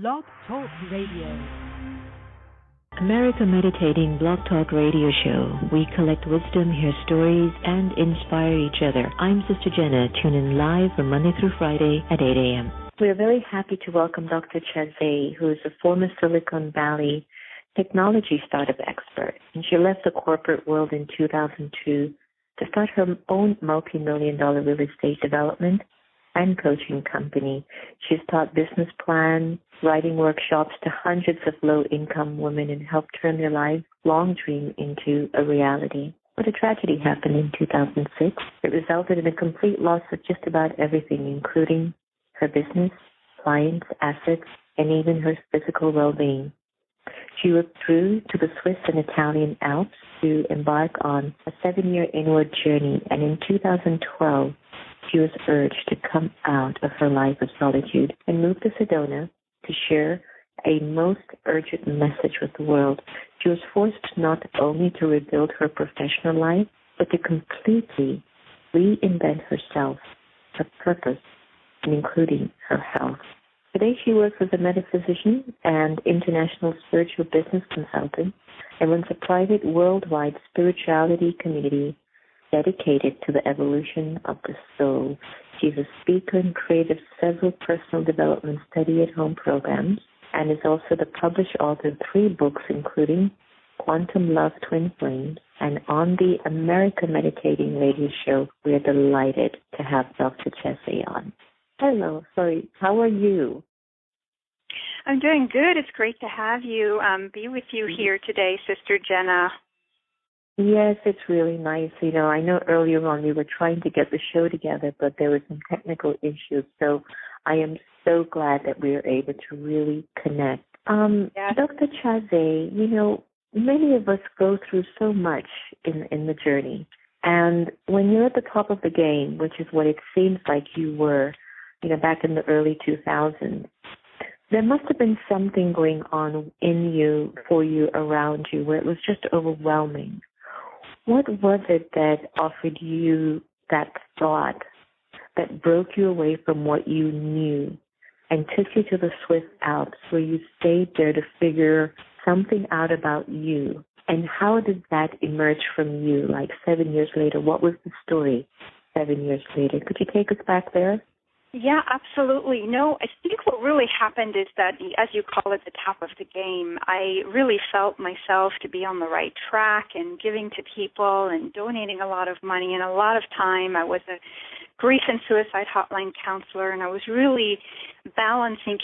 Blog Talk Radio. America Meditating Blog Talk Radio Show. We collect wisdom, hear stories, and inspire each other. I'm Sister Jenna. Tune in live from Monday through Friday at 8 a.m. We are very happy to welcome Dr. Chaffee, who is a former Silicon Valley technology startup expert. And she left the corporate world in 2002 to start her own multi-million-dollar real estate development and coaching company. She's taught business plan, writing workshops to hundreds of low-income women and helped turn their lifelong dream into a reality. But a tragedy happened in 2006. It resulted in a complete loss of just about everything, including her business, clients, assets, and even her physical well-being. She withdrew to the Swiss and Italian Alps to embark on a 7-year inward journey, and in 2012, she was urged to come out of her life of solitude and move to Sedona to share a most urgent message with the world. She was forced not only to rebuild her professional life, but to completely reinvent herself, her purpose, and including her health. Today she works as a metaphysician and international spiritual business consultant and runs a private worldwide spirituality community dedicated to the evolution of the soul. She's a speaker and creator of several personal development study-at-home programs and is also the published author of 3 books, including Quantum Love Twin Flames, and on the America Meditating Radio Show, we are delighted to have Dr. Chaffee on. Hello, how are you? I'm doing good. It's great to have you, be with you here today, Sister Jenna. Yes, it's really nice. I know earlier on we were trying to get the show together, but there were some technical issues. So I am so glad that we are able to really connect. Yes. Dr. Chaffee, many of us go through so much in the journey. And when you're at the top of the game, which is what it seems like you were, back in the early 2000s, there must have been something going on in you, for you, around you, where it was just overwhelming. What was it that offered you that thought that broke you away from what you knew and took you to the Swiss Alps, where you stayed there to figure something out about you? And how did that emerge from you, like 7 years later? What was the story 7 years later? Could you take us back there? Yeah, absolutely. No, I think what really happened is that, as you call it, the top of the game, I really felt myself to be on the right track and giving to people and donating a lot of money and a lot of time. I was a grief and suicide hotline counselor, and I was really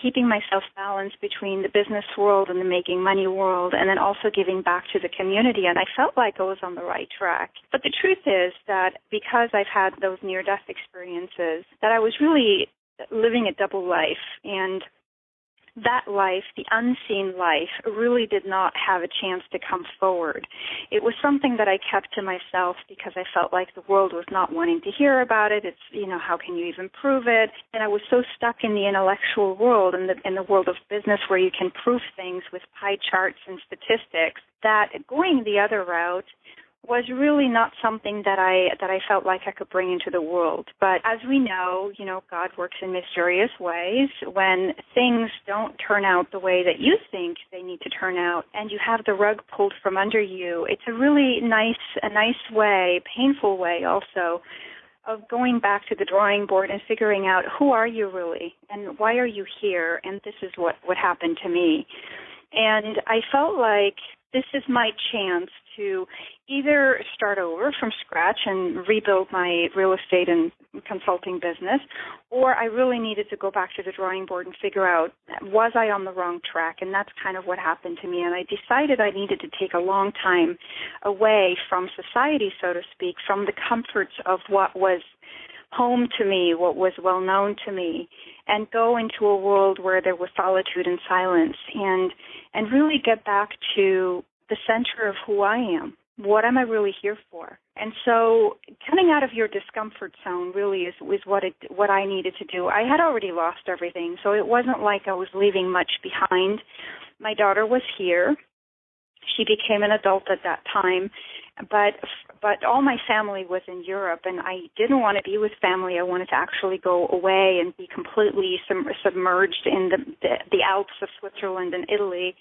keeping myself balanced between the business world and the making money world, and then also giving back to the community, and I felt like I was on the right track. But the truth is that because I've had those near-death experiences, that I was really living a double life, and that life, the unseen life, really did not have a chance to come forward. It was something that I kept to myself because I felt like the world was not wanting to hear about it. It's, how can you even prove it? And I was so stuck in the intellectual world and in the world of business where you can prove things with pie charts and statistics, that going the other route was really not something that I felt like I could bring into the world. But as we know, God works in mysterious ways. When things don't turn out the way that you think they need to turn out, and you have the rug pulled from under you, it's a really nice way, painful way also, of going back to the drawing board and figuring out who are you really and why are you here, and this is what happened to me. And I felt like this is my chance to either start over from scratch and rebuild my real estate and consulting business, or I really needed to go back to the drawing board and figure out, was I on the wrong track? And that's kind of what happened to me. And I decided I needed to take a long time away from society, so to speak, from the comforts of what was home to me, what was well known to me, and go into a world where there was solitude and silence, and really get back to the center of who I am. What am I really here for? And so coming out of your discomfort zone really is what I needed to do. I had already lost everything, so it wasn't like I was leaving much behind. My daughter was here. She became an adult at that time, But all my family was in Europe, and I didn't want to be with family. I wanted to actually go away and be completely submerged in the Alps of Switzerland and Italy,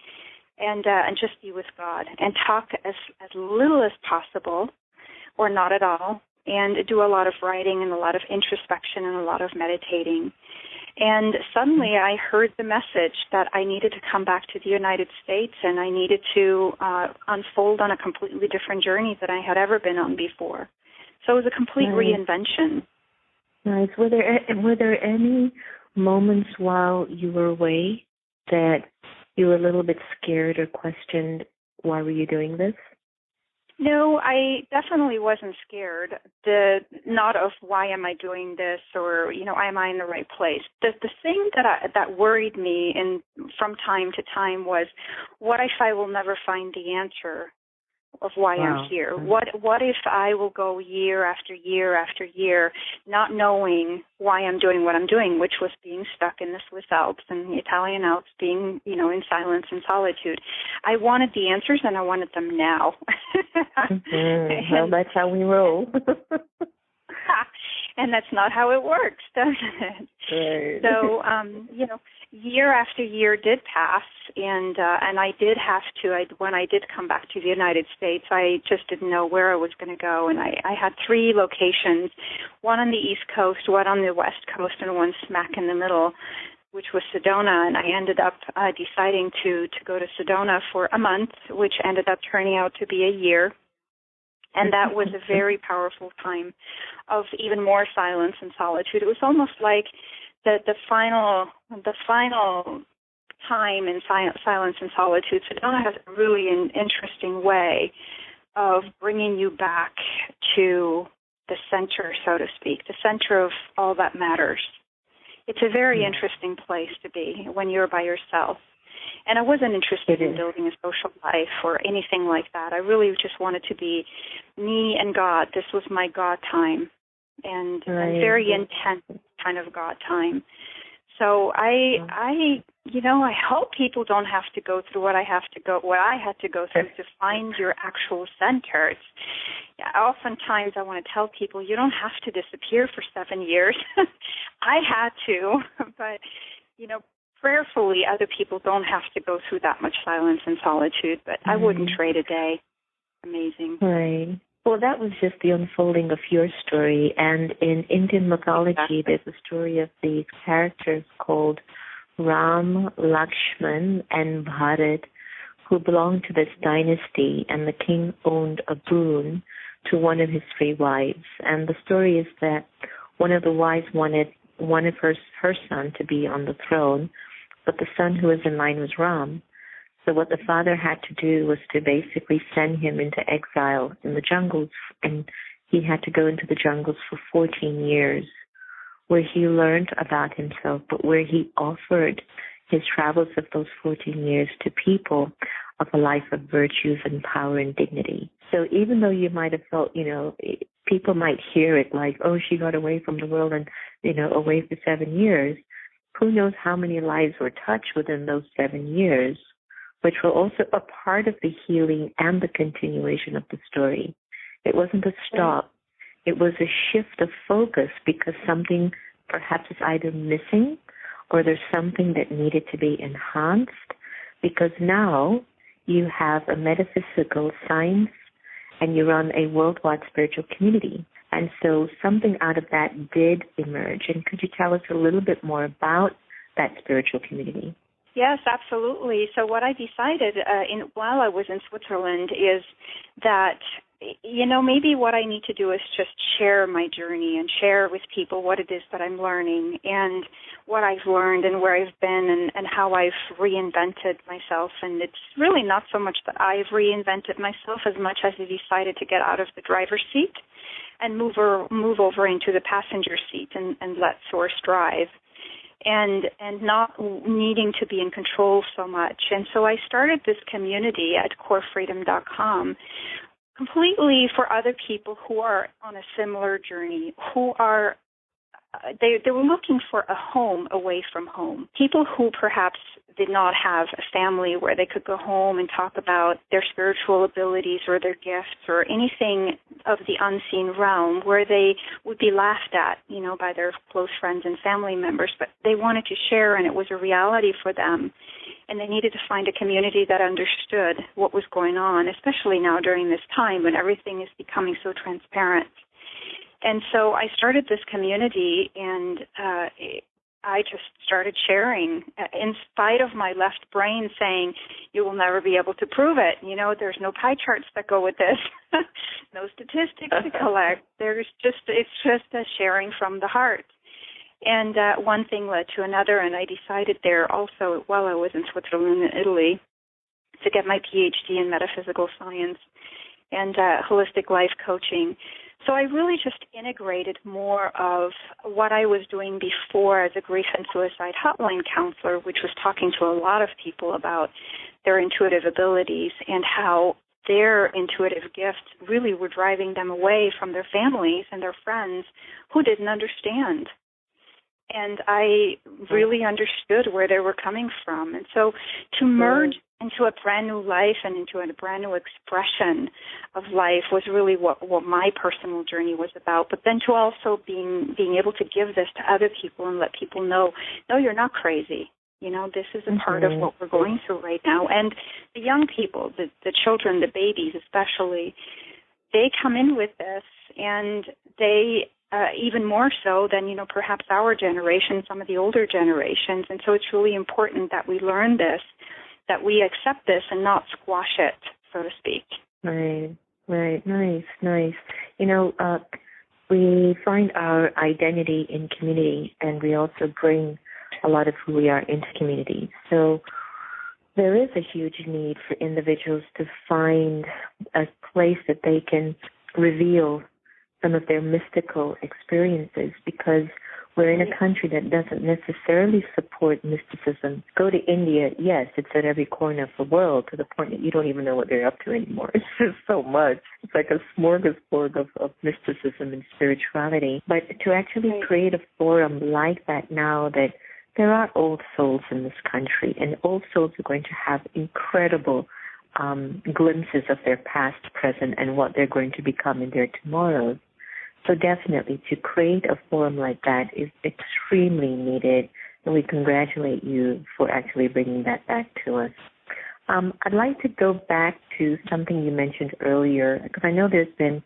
and just be with God and talk as little as possible, or not at all, and do a lot of writing and a lot of introspection and a lot of meditating. And suddenly I heard the message that I needed to come back to the United States, and I needed to unfold on a completely different journey than I had ever been on before. So it was a complete reinvention. Nice. Were there any moments while you were away that you were a little bit scared or questioned, why were you doing this? No, I definitely wasn't scared. Not of why am I doing this, or am I in the right place. The thing that worried me from time to time was, what if I will never find the answer of why I'm here? What if I will go year after year after year not knowing why I'm doing what I'm doing, which was being stuck in the Swiss Alps and the Italian Alps, being, in silence and solitude. I wanted the answers, and I wanted them now. Well, that's how we roll. And that's not how it works, doesn't it? Right. So, year after year did pass, and I did have to. When I did come back to the United States, I just didn't know where I was going to go, and I had 3 locations: one on the East Coast, one on the West Coast, and one smack in the middle, which was Sedona. And I ended up deciding to go to Sedona for a month, which ended up turning out to be a year. And that was a very powerful time of even more silence and solitude. It was almost like the final time in silence and solitude. Sedona has a really an interesting way of bringing you back to the center, so to speak, the center of all that matters. It's a very interesting place to be when you're by yourself. And I wasn't interested in building a social life or anything like that. I really just wanted to be me and God. This was my God time, and very intense kind of God time. So I hope people don't have to go through what I had to go through to find your actual center. Oftentimes I want to tell people, you don't have to disappear for 7 years. I had to, but prayerfully, other people don't have to go through that much silence and solitude, but I wouldn't trade a day. Amazing. Right. Well, that was just the unfolding of your story. And in Indian mythology, there's a story of these characters called Ram, Lakshman, and Bharat, who belonged to this dynasty, and the king owned a boon to one of his 3 wives. And the story is that one of the wives wanted one of her son to be on the throne, but the son who was in line was Ram. So what the father had to do was to basically send him into exile in the jungles, and he had to go into the jungles for 14 years, where he learned about himself, but where he offered his travels of those 14 years to people of a life of virtues and power and dignity. So even though you might have felt, people might hear it like, oh, she got away from the world and, away for 7 years, who knows how many lives were touched within those 7 years, which were also a part of the healing and the continuation of the story. It wasn't a stop. It was a shift of focus because something perhaps is either missing or there's something that needed to be enhanced, because now you have a metaphysical science and you run a worldwide spiritual community. And so something out of that did emerge. And could you tell us a little bit more about that spiritual community? Yes, absolutely. So what I decided while I was in Switzerland is that, maybe what I need to do is just share my journey and share with people what it is that I'm learning and what I've learned and where I've been and how I've reinvented myself. And it's really not so much that I've reinvented myself as much as I decided to get out of the driver's seat and move over into the passenger seat and let Source drive. And not needing to be in control so much. And so I started this community at corefreedom.com completely for other people who are on a similar journey, who are they were looking for a home away from home. People who perhaps did not have a family where they could go home and talk about their spiritual abilities or their gifts or anything of the unseen realm, where they would be laughed at, by their close friends and family members. But they wanted to share, and it was a reality for them. And they needed to find a community that understood what was going on, especially now during this time when everything is becoming so transparent. And so I started this community, and I just started sharing in spite of my left brain saying, you will never be able to prove it. There's no pie charts that go with this, no statistics to collect. It's just a sharing from the heart. And one thing led to another, and I decided there also, while I was in Switzerland and Italy, to get my PhD in metaphysical science and holistic life coaching. So I really just integrated more of what I was doing before as a grief and suicide hotline counselor, which was talking to a lot of people about their intuitive abilities and how their intuitive gifts really were driving them away from their families and their friends who didn't understand. And I really understood where they were coming from. And so to merge into a brand new life and into a brand new expression of life was really what my personal journey was about. But then to also being able to give this to other people and let people know, no, you're not crazy. This is a part of what we're going through right now. And the young people, the children, the babies especially, they come in with this, and they even more so than, perhaps our generation, some of the older generations. And so it's really important that we learn this, that we accept this and not squash it, so to speak. Right. Nice. We find our identity in community, and we also bring a lot of who we are into community. So there is a huge need for individuals to find a place that they can reveal some of their mystical experiences, because we're in a country that doesn't necessarily support mysticism. Go to India, yes, it's at every corner of the world, to the point that you don't even know what they're up to anymore. It's just so much. It's like a smorgasbord of mysticism and spirituality. But to actually create a forum like that now, that there are old souls in this country, and old souls are going to have incredible glimpses of their past, present, and what they're going to become in their tomorrows. So definitely, to create a forum like that is extremely needed, and we congratulate you for actually bringing that back to us. I'd like to go back to something you mentioned earlier, because I know there's been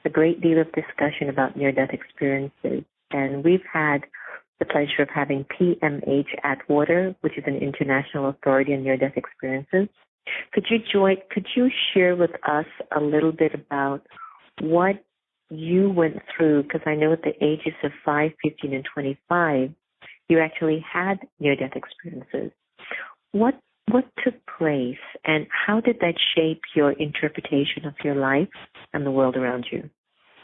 a great deal of discussion about near-death experiences, and we've had the pleasure of having PMH Atwater, which is an international authority on near-death experiences. Could you share with us a little bit about what you went through? Because I know at the ages of 5, 15, and 25, you actually had near-death experiences. What took place, and how did that shape your interpretation of your life and the world around you?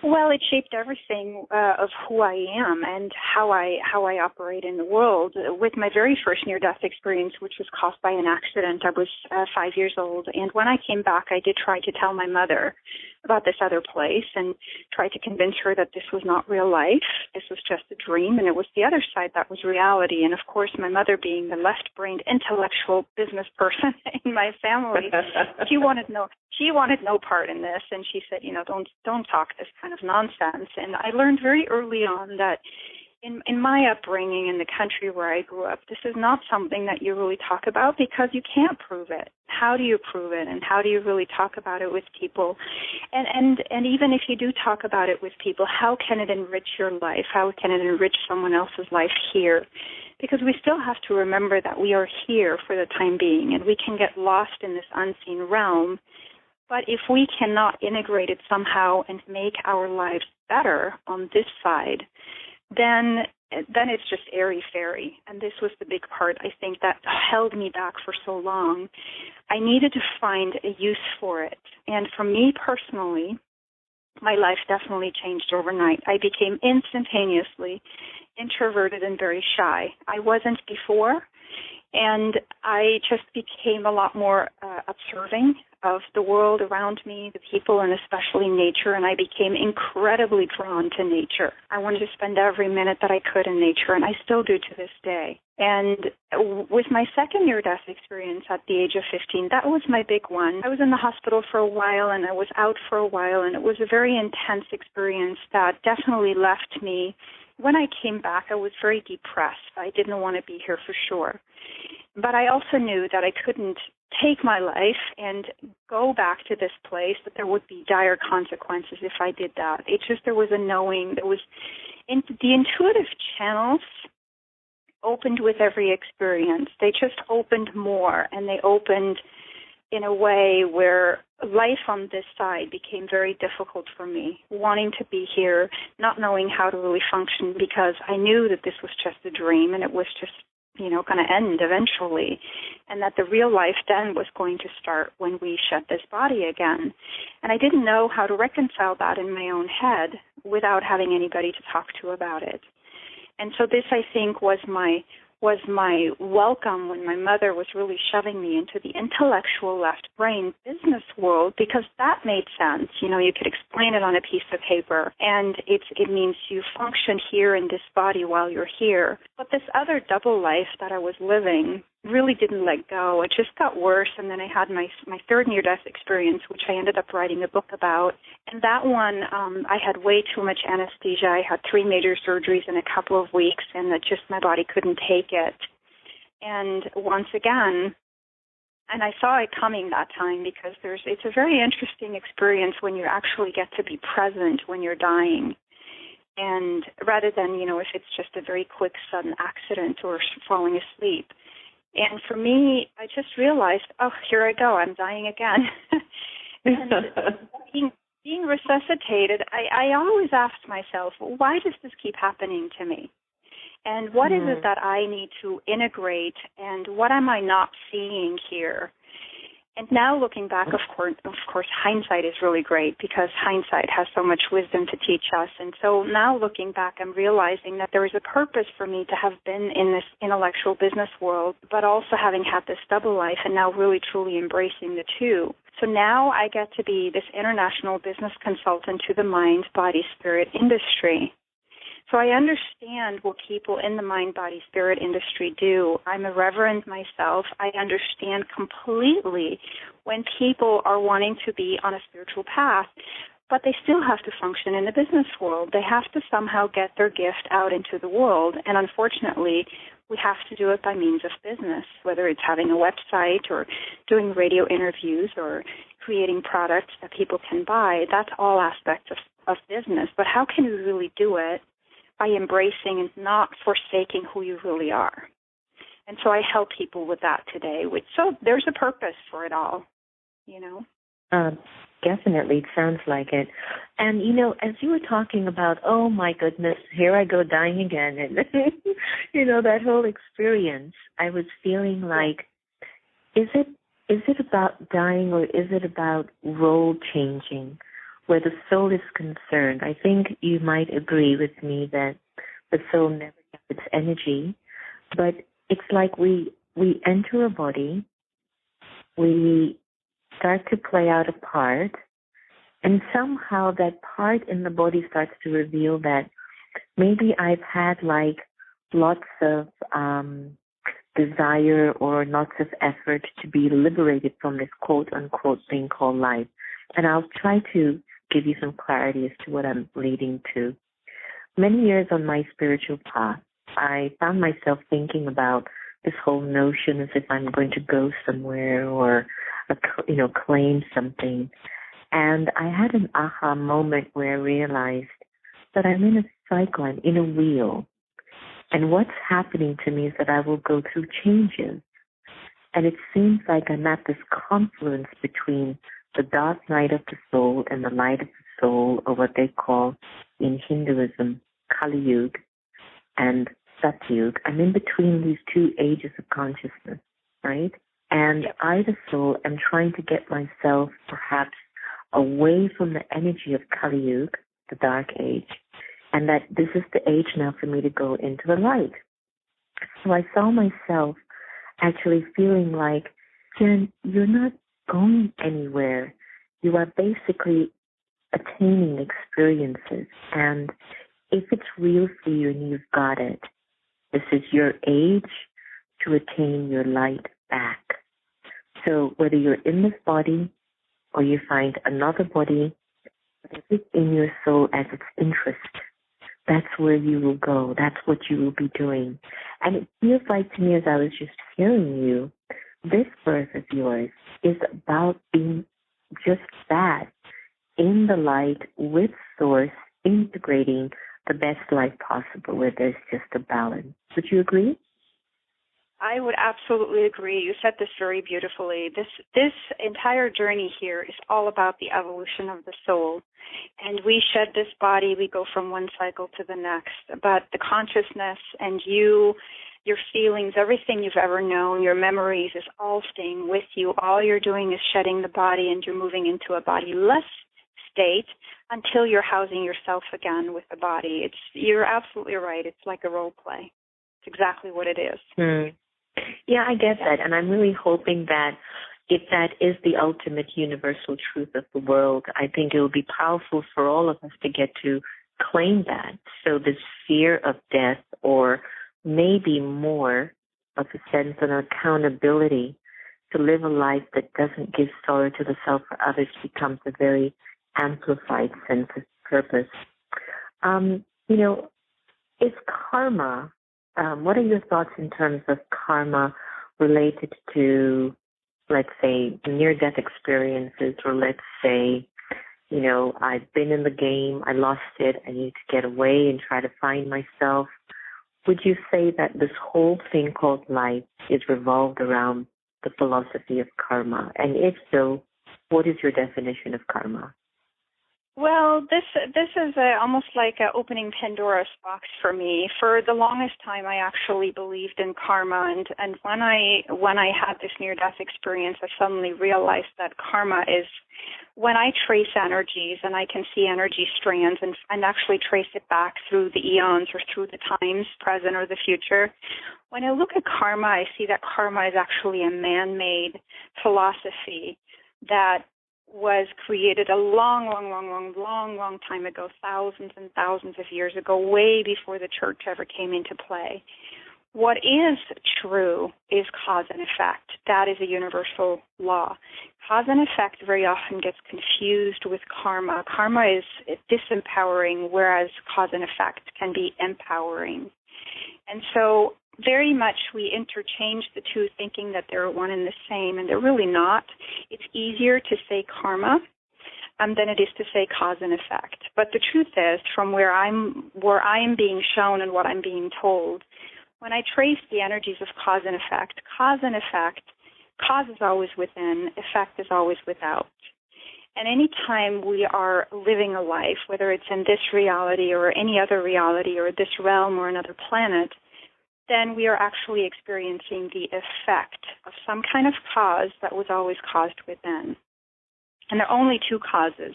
Well, it shaped everything of who I am and how I operate in the world. With my very first near-death experience, which was caused by an accident, I was 5 years old. And when I came back, I did try to tell my mother about this other place and try to convince her that this was not real life. This was just a dream, and it was the other side that was reality. And, of course, my mother, being the left-brained intellectual business person in my family, she wanted no part in this. And she said, don't talk this kind of nonsense. And I learned very early on that in my upbringing in the country where I grew up, this is not something that you really talk about, because you can't prove it. How do you prove it, and how do you really talk about it with people? And even if you do talk about it with people, how can it enrich your life? How can it enrich someone else's life here? Because we still have to remember that we are here for the time being, and we can get lost in this unseen realm. But if we cannot integrate it somehow and make our lives better on this side, then it's just airy-fairy. And this was the big part, I think, that held me back for so long. I needed to find a use for it. And for me personally, my life definitely changed overnight. I became instantaneously introverted and very shy. I wasn't before, And I just became a lot more observing of the world around me, the people, and especially nature, and I became incredibly drawn to nature. I wanted to spend every minute that I could in nature, and I still do to this day. And with my second near-death experience at the age of 15, that was my big one. I was in the hospital for a while, and I was out for a while, and it was a very intense experience that definitely left me. When I came back, I was very depressed. I didn't want to be here for sure. But I also knew that I couldn't take my life and go back to this place, that there would be dire consequences if I did that. It's just there was a knowing, there was the intuitive channels opened with every experience. They just opened more, and they opened in a way where life on this side became very difficult for me, wanting to be here, not knowing how to really function, because I knew that this was just a dream and it was just, going to end eventually, and that the real life then was going to start when we shed this body again. And I didn't know how to reconcile that in my own head without having anybody to talk to about it. And so this, I think, was my welcome when my mother was really shoving me into the intellectual left brain business world, because that made sense. You could explain it on a piece of paper, and it means you function here in this body while you're here. But this other double life that I was living really didn't let go. It just got worse, and then I had my third near-death experience, which I ended up writing a book about. And that one, I had way too much anesthesia. I had 3 major surgeries in a couple of weeks, and that just my body couldn't take it. And once again, and I saw it coming that time, because it's a very interesting experience when you actually get to be present when you're dying. And rather than, if it's just a very quick, sudden accident or falling asleep. And for me, I just realized, here I go, I'm dying again. And being resuscitated, I always asked myself, why does this keep happening to me? And what is it that I need to integrate, and what am I not seeing here? And now looking back, of course, hindsight is really great, because hindsight has so much wisdom to teach us. And so now looking back, I'm realizing that there is a purpose for me to have been in this intellectual business world, but also having had this double life and now really truly embracing the two. So now I get to be this international business consultant to the mind, body, spirit industry. So I understand what people in the mind, body, spirit industry do. I'm a reverend myself. I understand completely when people are wanting to be on a spiritual path, but they still have to function in the business world. They have to somehow get their gift out into the world. And unfortunately, we have to do it by means of business, whether it's having a website or doing radio interviews or creating products that people can buy. That's all aspects of business. But how can we really do it? By embracing and not forsaking who you really are. And so I help people with that today. So there's a purpose for it all, Definitely, it sounds like it. And, as you were talking about, oh, my goodness, here I go dying again, and, that whole experience, I was feeling like, is it about dying, or is it about role changing? Where the soul is concerned, I think you might agree with me that the soul never gets its energy, but it's like we enter a body, we start to play out a part, and somehow that part in the body starts to reveal that maybe I've had lots of desire or lots of effort to be liberated from this quote-unquote thing called life. And I'll try to give you some clarity as to what I'm leading to. Many years on my spiritual path, I found myself thinking about this whole notion as if I'm going to go somewhere or, claim something. And I had an aha moment where I realized that I'm in a cycle, I'm in a wheel. And what's happening to me is that I will go through changes. And it seems like I'm at this confluence between the dark night of the soul and the light of the soul, or what they call in Hinduism, Kali Yuga and Satyug. I'm in between these two ages of consciousness, right? And I, the soul, am trying to get myself perhaps away from the energy of Kali Yuga, the dark age, and that this is the age now for me to go into the light. So I saw myself actually feeling like, Jen, you're not going anywhere. You are basically attaining experiences. And if it's real for you and you've got it, this is your age to attain your light back. So whether you're in this body or you find another body, whatever's in your soul as its interest, that's where you will go. That's what you will be doing. And it feels like to me, as I was just hearing you, this birth of yours is about being just that, in the light with Source, integrating the best life possible where there's just a balance. Would you agree? I would absolutely agree. You said this very beautifully. This entire journey here is all about the evolution of the soul. And we shed this body, we go from one cycle to the next. But the consciousness and you, your feelings, everything you've ever known, your memories is all staying with you. All you're doing is shedding the body and you're moving into a bodiless state until you're housing yourself again with the body. You're absolutely right. It's like a role play. It's exactly what it is. Yeah, I get that. And I'm really hoping that if that is the ultimate universal truth of the world, I think it will be powerful for all of us to get to claim that. So this fear of death, or maybe more of a sense of accountability to live a life that doesn't give sorrow to the self or others, becomes a very amplified sense of purpose. Is karma, what are your thoughts in terms of karma related to, let's say, near-death experiences, or let's say, I've been in the game, I lost it, I need to get away and try to find myself. Would you say that this whole thing called life is revolved around the philosophy of karma? And if so, what is your definition of karma? Well, this is almost like opening Pandora's box for me. For the longest time, I actually believed in karma, and when I had this near-death experience, I suddenly realized that karma is when I trace energies and I can see energy strands and actually trace it back through the eons or through the times, present or the future. When I look at karma, I see that karma is actually a man-made philosophy that was created a long time ago, thousands and thousands of years ago, way before the church ever came into play. What is true is cause and effect. That is a universal law. Cause and effect very often gets confused with karma. Karma is disempowering, whereas cause and effect can be empowering. And so very much we interchange the two, thinking that they're one and the same, and they're really not. It's easier to say karma than it is to say cause and effect. But the truth is, from where I'm being shown and what I'm being told, when I trace the energies of cause and effect, cause is always within, effect is always without. And any time we are living a life, whether it's in this reality or any other reality or this realm or another planet, then we are actually experiencing the effect of some kind of cause that was always caused within. And there are only two causes.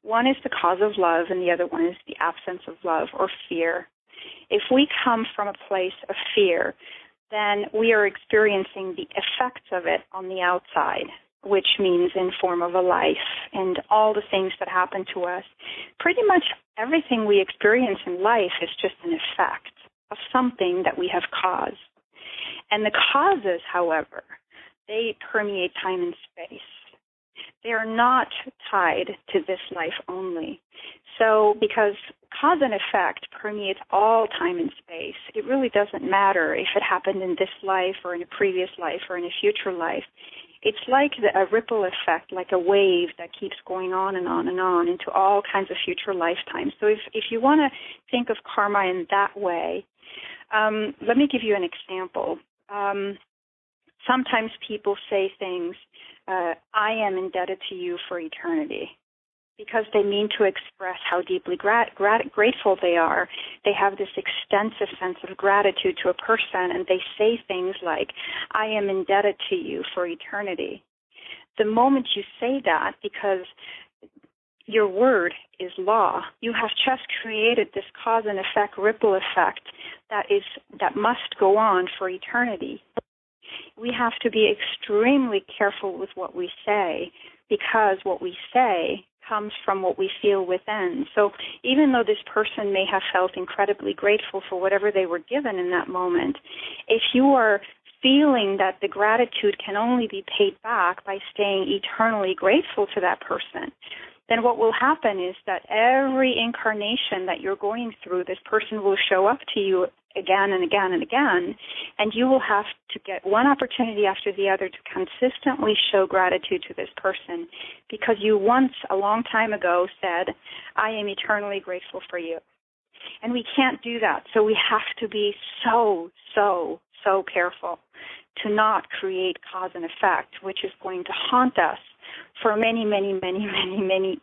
One is the cause of love, and the other one is the absence of love or fear. If we come from a place of fear, then we are experiencing the effects of it on the outside, which means in form of a life and all the things that happen to us. Pretty much everything we experience in life is just an effect of something that we have caused. And the causes, however, they permeate time and space. They are not tied to this life only. So because cause and effect permeates all time and space, it really doesn't matter if it happened in this life or in a previous life or in a future life. It's like a ripple effect, like a wave that keeps going on and on and on into all kinds of future lifetimes. So if you want to think of karma in that way, let me give you an example. Sometimes people say things, I am indebted to you for eternity, because they mean to express how deeply grateful they are. They have this extensive sense of gratitude to a person, and they say things like, I am indebted to you for eternity. The moment you say that, because your word is law, you have just created this cause and effect, ripple effect that must go on for eternity. we have to be extremely careful with what we say, because what we say comes from what we feel within. So even though this person may have felt incredibly grateful for whatever they were given in that moment, if you are feeling that the gratitude can only be paid back by staying eternally grateful to that person, then what will happen is that every incarnation that you're going through, this person will show up to you again and again and again, and you will have to get one opportunity after the other to consistently show gratitude to this person, because you once, a long time ago, said, I am eternally grateful for you. And we can't do that. So we have to be so careful to not create cause and effect, which is going to haunt us for many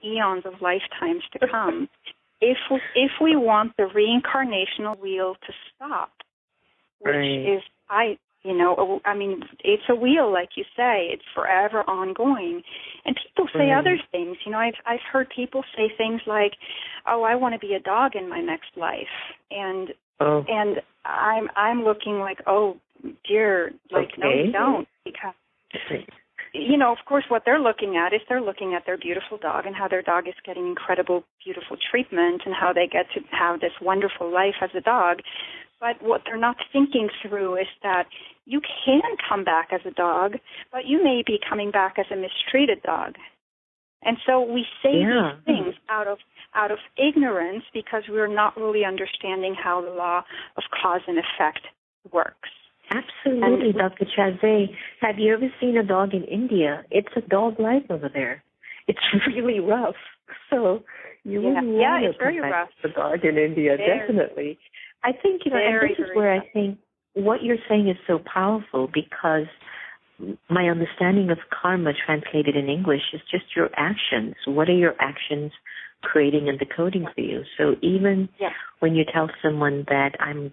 eons of lifetimes to come. If we want the reincarnational wheel to stop, which is, it's a wheel, like you say, it's forever ongoing. And people say other things. I've heard people say things like, oh, I want to be a dog in my next life. And I'm looking like, oh, dear, like, no, you don't. Because, of course, what they're looking at is they're looking at their beautiful dog and how their dog is getting incredible, beautiful treatment and how they get to have this wonderful life as a dog. But what they're not thinking through is that you can come back as a dog, but you may be coming back as a mistreated dog. And so we say these things out of ignorance because we're not really understanding how the law of cause and effect works. Absolutely, Dr. Chaffee. Have you ever seen a dog in India? It's a dog life over there. It's really rough. So you wouldn't want to come back to the dog in India, definitely. I think, and this is where I think what you're saying is so powerful, because my understanding of karma translated in English is just your actions. What are your actions creating and decoding for you? So even when you tell someone that I'm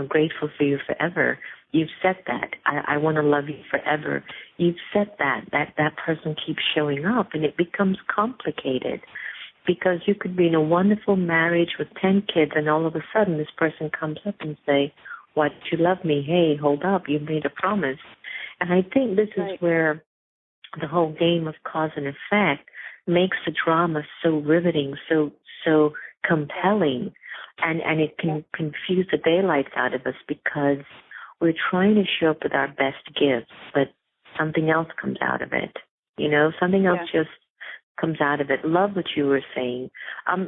grateful for you forever, you've said that. I want to love you forever. You've said that person keeps showing up, and it becomes complicated because you could be in a wonderful marriage with 10 kids, and all of a sudden this person comes up and say, why don't you love me? Hey, hold up, you made a promise. And I think this is where the whole game of cause and effect makes the drama so riveting, so compelling, and it can confuse the daylights out of us because we're trying to show up with our best gifts, but something else comes out of it. Something else just comes out of it. Love what you were saying.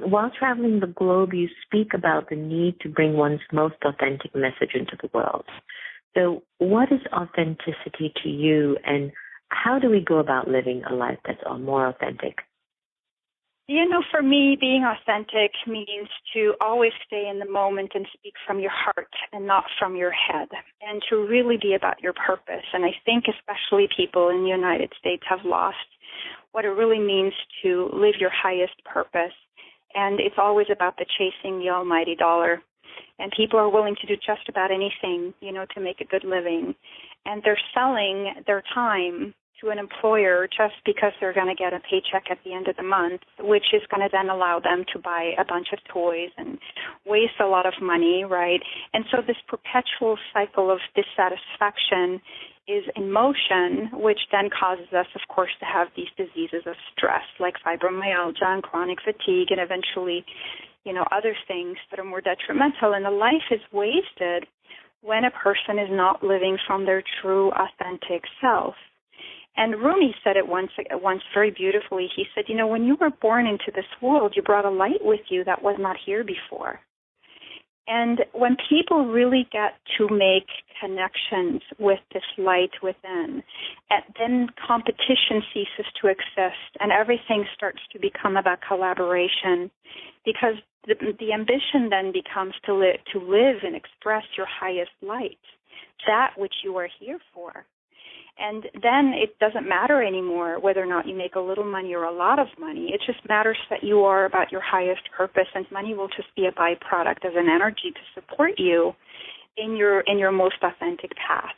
While traveling the globe, you speak about the need to bring one's most authentic message into the world. So what is authenticity to you, and how do we go about living a life that's more authentic? For me, being authentic means to always stay in the moment and speak from your heart and not from your head, and to really be about your purpose. And I think especially people in the United States have lost what it really means to live your highest purpose. And it's always about the chasing the almighty dollar. And people are willing to do just about anything, to make a good living. And they're selling their time to an employer just because they're going to get a paycheck at the end of the month, which is going to then allow them to buy a bunch of toys and waste a lot of money, right? And so this perpetual cycle of dissatisfaction is in motion, which then causes us, of course, to have these diseases of stress like fibromyalgia and chronic fatigue, and eventually, other things that are more detrimental. And the life is wasted when a person is not living from their true, authentic self. And Rumi said it once very beautifully. He said, when you were born into this world, you brought a light with you that was not here before. And when people really get to make connections with this light within, then competition ceases to exist and everything starts to become about collaboration, because the ambition then becomes to live and express your highest light, that which you are here for. And then it doesn't matter anymore whether or not you make a little money or a lot of money. It just matters that you are about your highest purpose, and money will just be a byproduct of an energy to support you in your most authentic path.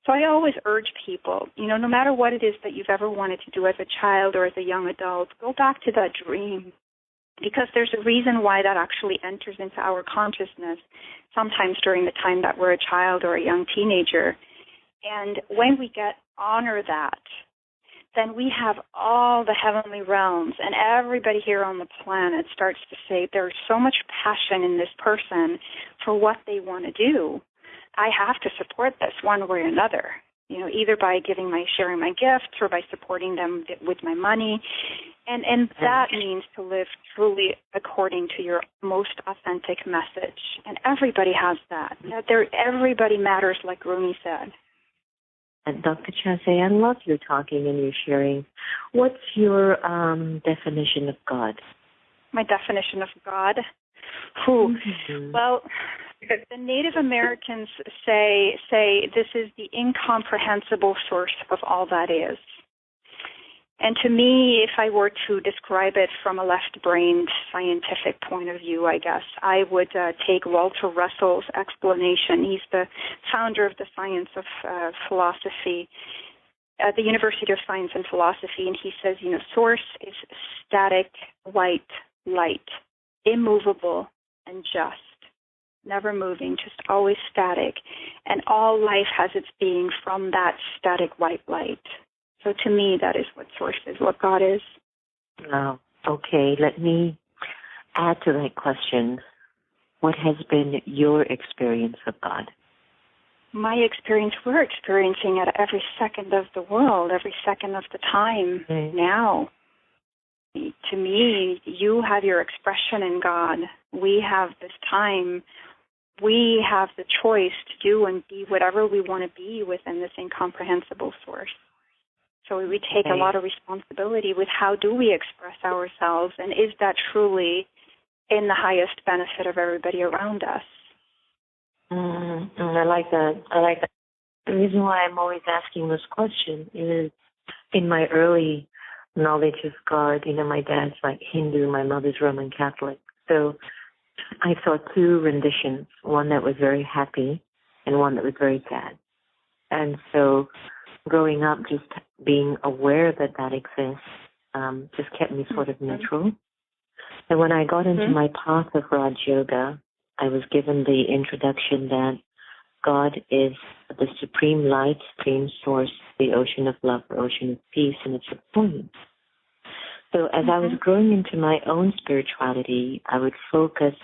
So I always urge people, no matter what it is that you've ever wanted to do as a child or as a young adult, go back to that dream, because there's a reason why that actually enters into our consciousness sometimes during the time that we're a child or a young teenager. And when we honor that, then we have all the heavenly realms, and everybody here on the planet starts to say, there's so much passion in this person for what they want to do. I have to support this one way or another, either by sharing my gifts or by supporting them with my money. And that means to live truly according to your most authentic message. And everybody has that. Everybody matters, like Rumi said. And Dr. Chaffee, I love your talking and your sharing. What's your definition of God? My definition of God? Well, the Native Americans say this is the incomprehensible source of all that is. And to me, if I were to describe it from a left-brained scientific point of view, I guess, I would take Walter Russell's explanation. He's the founder of the science of philosophy, the University of Science and Philosophy, and he says, source is static, white light, immovable and just, never moving, just always static. And all life has its being from that static white light. So to me, that is what source is, what God is. Oh, okay. Let me add to that question. What has been your experience of God? My experience, we're experiencing it every second of the world, every second of the time now. To me, you have your expression in God. We have this time. We have the choice to do and be whatever we want to be within this incomprehensible source. So we take a lot of responsibility with how do we express ourselves, and is that truly in the highest benefit of everybody around us? I like that. The reason why I'm always asking this question is in my early knowledge of God, my dad's like Hindu, my mother's Roman Catholic. So I saw two renditions, one that was very happy and one that was very sad. And so growing up, just being aware that exists just kept me sort of neutral. And when I got into my path of Raj Yoga, I was given the introduction that God is the supreme light, supreme source, the ocean of love, the ocean of peace, and it's a point. So as I was growing into my own spirituality, I would focus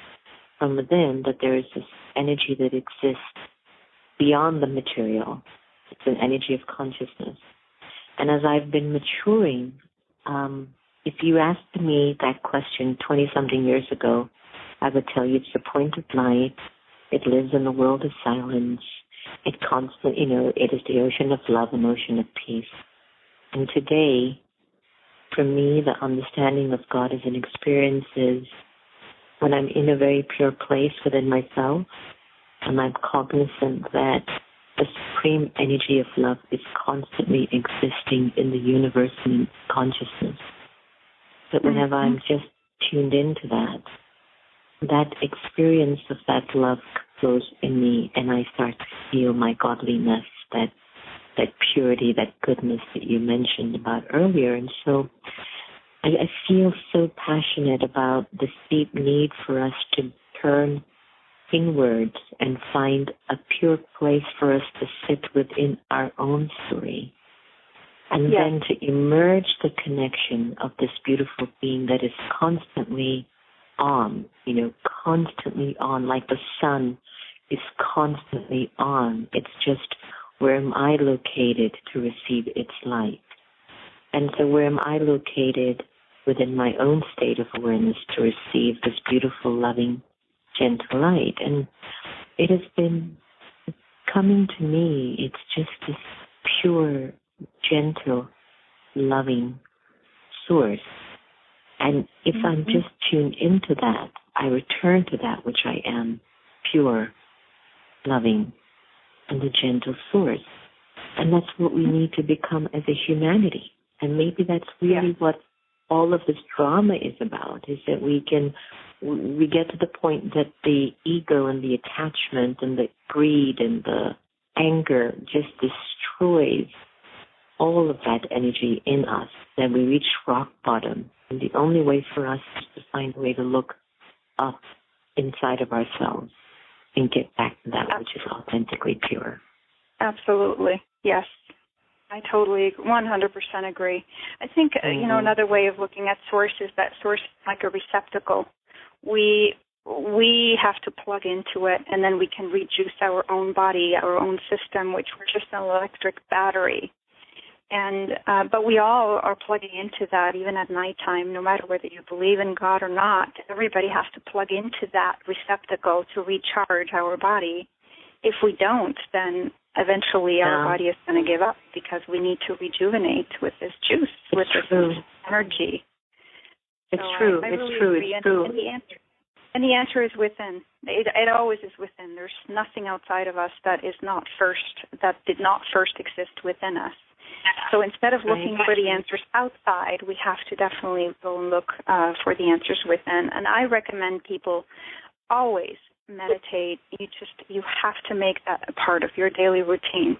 from within that there is this energy that exists beyond the material. It's an energy of consciousness. And as I've been maturing, if you asked me that question 20-something years ago, I would tell you it's the point of light. It lives in the world of silence. It constantly, it is the ocean of love and ocean of peace. And today, for me, the understanding of God as an experience is when I'm in a very pure place within myself, and I'm cognizant that the supreme energy of love is constantly existing in the universe and consciousness. But whenever I'm just tuned into that experience of that love flows in me, and I start to feel my godliness, that purity, that goodness that you mentioned about earlier. And so I feel so passionate about this deep need for us to turn inwards and find a pure place for us to sit within our own story. And then to emerge the connection of this beautiful being that is constantly on, constantly on, like the sun is constantly on. It's just, where am I located to receive its light? And so where am I located within my own state of awareness to receive this beautiful, loving, gentle light? And it has been coming to me. It's just this pure, gentle, loving source. And if I'm just tuned into that, I return to that which I am, pure, loving, and the gentle source. And that's what we need to become as a humanity. And maybe that's really what all of this drama is about, is that we get to the point that the ego and the attachment and the greed and the anger just destroys all of that energy in us. Then we reach rock bottom. And the only way for us is to find a way to look up inside of ourselves and get back to that which is authentically pure. Absolutely. Yes. I totally 100% agree. I think, another way of looking at source is that source is like a receptacle. We have to plug into it, and then we can rejuice our own body, our own system, which we're just an electric battery. And but we all are plugging into that, even at nighttime, no matter whether you believe in God or not. Everybody has to plug into that receptacle to recharge our body. If we don't, then eventually our body is going to give up, because we need to rejuvenate with this juice, with this energy. It's true. It's true. It's true. And the answer is within. It always is within. There's nothing outside of us that did not first exist within us. So instead of looking for the answers outside, we have to definitely go and look for the answers within. And I recommend people always meditate. You have to make that a part of your daily routine.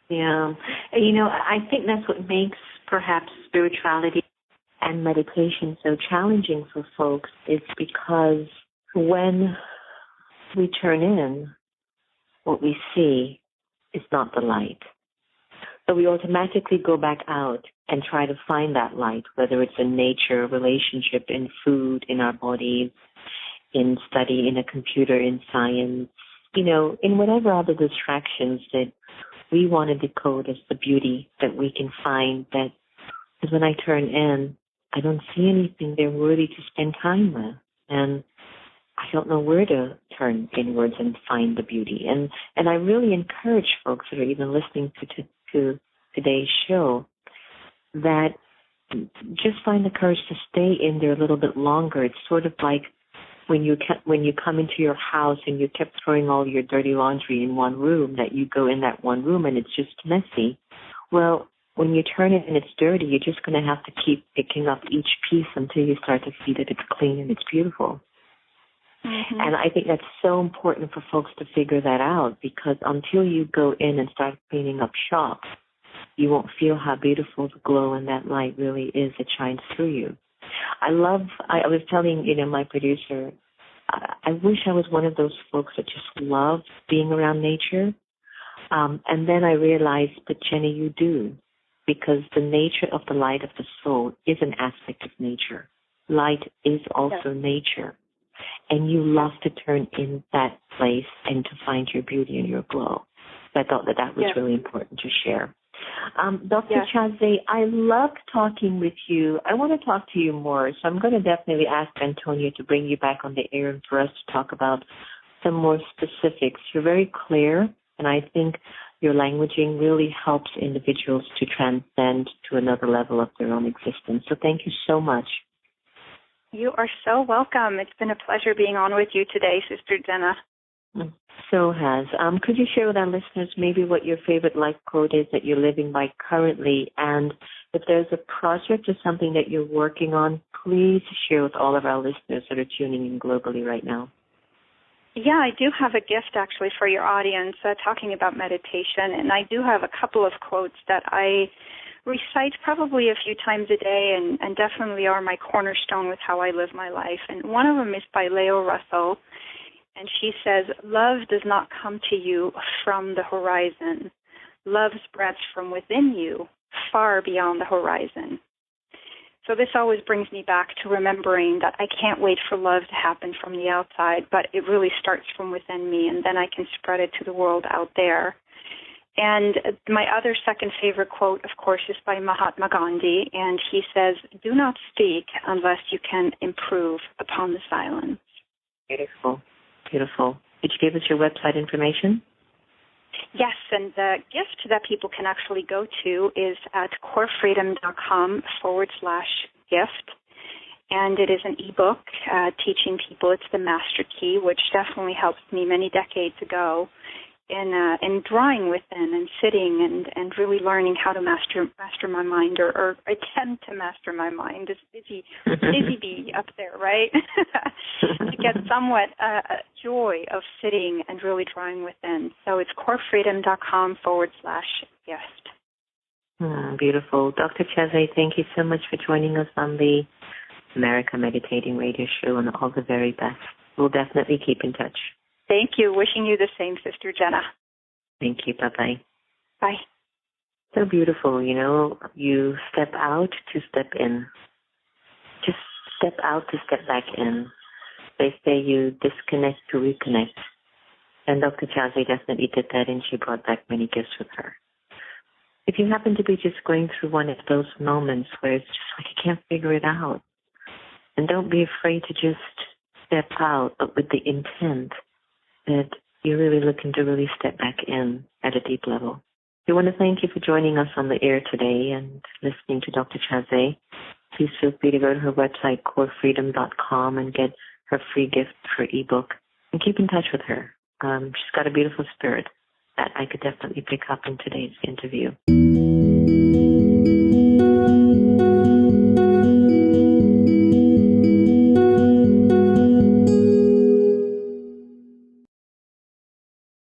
Yeah. I think that's what makes perhaps spirituality and meditation so challenging for folks, is because when we turn in, what we see is not the light. So we automatically go back out and try to find that light, whether it's in nature, relationship, in food, in our bodies, in study, in a computer, in science, in whatever other distractions that we want to decode as the beauty that we can find. That, because when I turn in, I don't see anything there worthy to spend time with. And I don't know where to turn inwards and find the beauty. And I really encourage folks that are even listening to today's show that just find the courage to stay in there a little bit longer. It's sort of like when you come into your house and you kept throwing all your dirty laundry in one room, that you go in that one room and it's just messy. Well, when you turn it and it's dirty, you're just going to have to keep picking up each piece until you start to see that it's clean and it's beautiful. Mm-hmm. And I think that's so important for folks to figure that out, because until you go in and start cleaning up shop, you won't feel how beautiful the glow and that light really is that shines through you. I was telling, my producer, I wish I was one of those folks that just loved being around nature. And then I realized, but Jenny, you do, because the nature of the light of the soul is an aspect of nature. Light is also nature. And you love to turn in that place and to find your beauty and your glow. So I thought that was really important to share. Dr. Chaffee, I loved talking with you. I want to talk to you more, so I'm going to definitely ask Antonia to bring you back on the air and for us to talk about some more specifics. You're very clear, and I think your languaging really helps individuals to transcend to another level of their own existence. So thank you so much. You are so welcome. It's been a pleasure being on with you today, Sister Jenna. So has. Could you share with our listeners maybe what your favorite life quote is that you're living by currently? And if there's a project or something that you're working on, please share with all of our listeners that are tuning in globally right now. Yeah, I do have a gift actually for your audience talking about meditation. And I do have a couple of quotes that I recite probably a few times a day and definitely are my cornerstone with how I live my life. And one of them is by Leo Russell. And she says, "Love does not come to you from the horizon. Love spreads from within you, far beyond the horizon." So this always brings me back to remembering that I can't wait for love to happen from the outside, but it really starts from within me, and then I can spread it to the world out there. And my other second favorite quote, of course, is by Mahatma Gandhi, and he says, "Do not speak unless you can improve upon the silence." Beautiful. Beautiful. Could you give us your website information? Yes, and the gift that people can actually go to is at corefreedom.com/gift. And it is an ebook teaching people. It's the Master Key, which definitely helped me many decades ago in drawing within and sitting and really learning how to master my mind or attempt to master my mind. It's busy bee up there, right? To get somewhat joy of sitting and really drawing within. So it's corefreedom.com/gift. Beautiful. Dr. Chaffee, thank you so much for joining us on the America Meditating Radio Show, and all the very best. We'll definitely keep in touch. Thank you. Wishing you the same, Sister Jenna. Thank you. Bye-bye. Bye. So beautiful, you step out to step in. Just step out to step back in. They say you disconnect to reconnect. And Dr. Chaffee definitely did that, and she brought back many gifts with her. If you happen to be just going through one of those moments where it's just like you can't figure it out, and don't be afraid to just step out, but with the intent that you're really looking to really step back in at a deep level. We want to thank you for joining us on the air today and listening to Dr. Chaffee. Please feel free to go to her website, corefreedom.com, and get her free gift, her ebook, and keep in touch with her. She's got a beautiful spirit that I could definitely pick up in today's interview.